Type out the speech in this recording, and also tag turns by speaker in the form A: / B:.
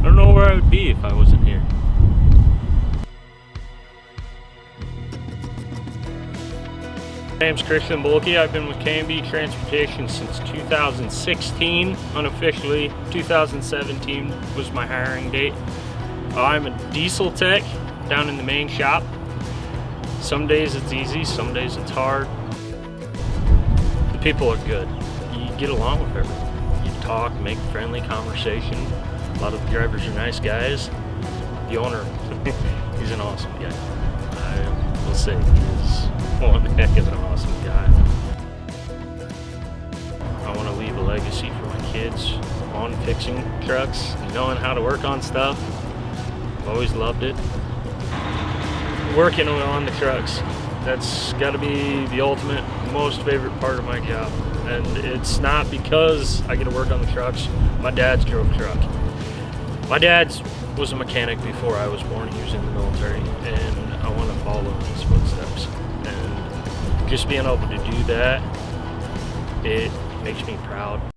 A: I don't know where I would be if I wasn't here. My name's Christian Bulke. I've been with K&B Transportation since 2016. Unofficially, 2017 was my hiring date. I'm a diesel tech down in the main shop. Some days it's easy, some days it's hard. The people are good. You get along with everyone. You talk, make friendly conversation. A lot of the drivers are nice guys. The owner, he's an awesome guy. I will say he's one heck of an awesome guy. I want to leave a legacy for my kids on fixing trucks, knowing how to work on stuff. I've always loved it. Working on the trucks, that's got to be the ultimate, most favorite part of my job. And it's not because I get to work on the trucks. My dad's drove a truck. My dad was a mechanic before I was born. He was in the military, and I want to follow in his footsteps. And just being able to do that, it makes me proud.